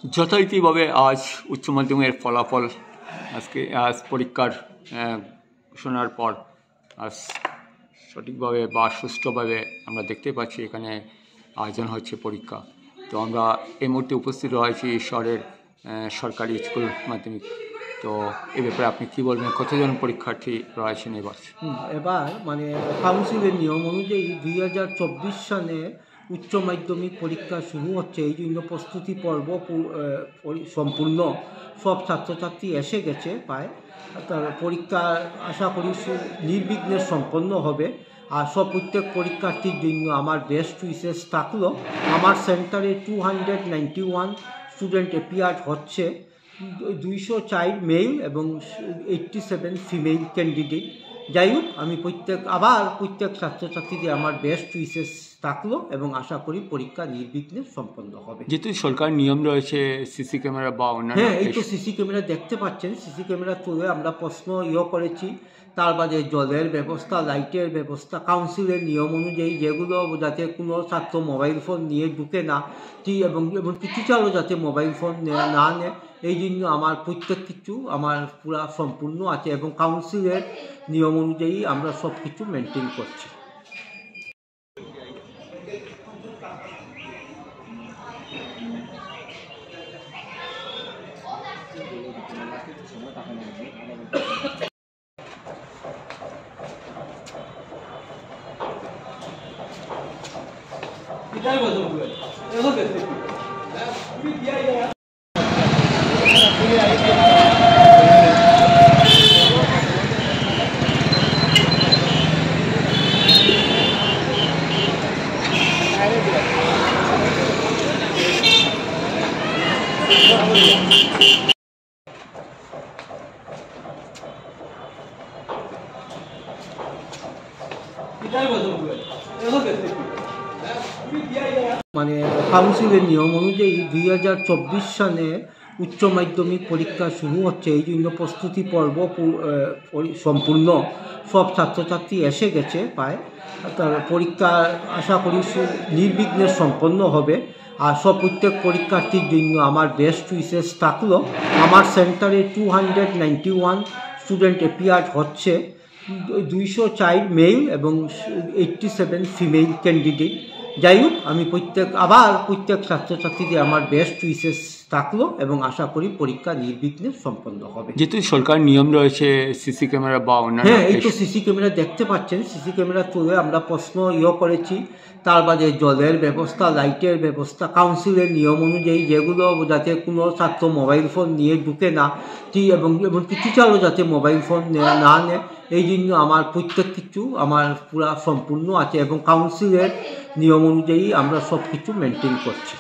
যথারীতিভাবে আজ উচ্চ মাধ্যমিকের ফলাফল আজ পরীক্ষার ঘোষণার পর আজ সঠিকভাবে বা সুষ্ঠুভাবে আমরা দেখতে পাচ্ছি এখানে আয়োজন হচ্ছে পরীক্ষা। তো আমরা এই মুহূর্তে উপস্থিত রয়েছি শহরের সরকারি স্কুল মাধ্যমিক। তো এই ব্যাপারে আপনি কী বলবেন, কতজন পরীক্ষার্থী রয়েছেন এবার? এবার কাউন্সিলের নিয়ম অনুযায়ী 2024 সালে উচ্চ মাধ্যমিক পরীক্ষা শুরু হচ্ছে। এই জন্য প্রস্তুতি পর্ব সম্পূর্ণ, সব ছাত্রছাত্রী এসে গেছে প্রায়। পরীক্ষা আশা করি নির্বিঘ্নে সম্পন্ন হবে। আর প্রত্যেক পরীক্ষার্থীর জন্য আমার বেস্ট উইশেস থাকলো। আমার সেন্টারে 291 স্টুডেন্ট অ্যাপিয়ার হচ্ছে, 204 মেল এবং 87 ফিমেল ক্যান্ডিডেট। যাই হোক, আমি প্রত্যেক ছাত্রছাত্রীদের আমার বেস্ট উইশেস থাকলো এবং আশা করি পরীক্ষা নির্বিঘ্নে সম্পন্ন হবে। যেহেতু সরকার নিয়ম রয়েছে সিসি ক্যামেরা বা অন্যান্য, হ্যাঁ, এই তো সিসি ক্যামেরা দেখতে পাচ্ছেন। সিসি ক্যামেরা তুলে আমরা প্রশ্ন করেছি। তার বাদে জলের ব্যবস্থা, লাইটের ব্যবস্থা, কাউন্সিলের নিয়ম অনুযায়ী যেগুলো যাতে কোনো ছাত্র মোবাইল ফোন নিয়ে ঢুকে না, এবং টিচারও যাতে মোবাইল ফোন না নেয়, এই জন্য আমার প্রত্যেক কিছু আমার পুরা সম্পূর্ণ আছে এবং কাউন্সিলের নিয়ম অনুযায়ী আমরা সব কিছু মেনটেন করছি। কাউন্সিলের নিয়ম অনুযায়ী 2024 সালে উচ্চ মাধ্যমিক পরীক্ষা শুরু হচ্ছে। এই জন্য প্রস্তুতি পর্ব সম্পূর্ণ, সব ছাত্রছাত্রী এসে গেছে প্রায়। পরীক্ষা আশা করি নির্বিঘ্নে সম্পন্ন হবে। আর প্রত্যেক পরীক্ষার্থীর জন্য আমার বেস্ট উইশেস থাকলো। আমার সেন্টারে 291 স্টুডেন্ট অ্যাপিয়ার হচ্ছে, 204 মেল এবং 87 ফিমেল ক্যান্ডিডেট। যাই হোক, আমি প্রত্যেক ছাত্রছাত্রীদের আমার বেস্ট উইশেস থাকলো এবং আশা করি পরীক্ষা নির্বিঘ্নে সম্পন্ন হবে। যেহেতু সরকার নিয়ম রয়েছে সিসি ক্যামেরা বা অন্যান্য, হ্যাঁ, এই তো সিসি ক্যামেরা দেখতে পাচ্ছেন। সিসি ক্যামেরা তুলে আমরা প্রশ্ন করেছি। তার বাদে জলের ব্যবস্থা, লাইটের ব্যবস্থা, কাউন্সিলের নিয়ম অনুযায়ী যেগুলো যাতে কোনো ছাত্র মোবাইল ফোন নিয়ে ঢুকে না, এবং টিচারও যাতে মোবাইল ফোন না নেয়, এই জন্য আমার প্রত্যেক কিছু আমার পুরা সম্পূর্ণ আছে এবং কাউন্সিলের নিয়ম অনুযায়ী আমরা সব কিছু মেনটেন করছি।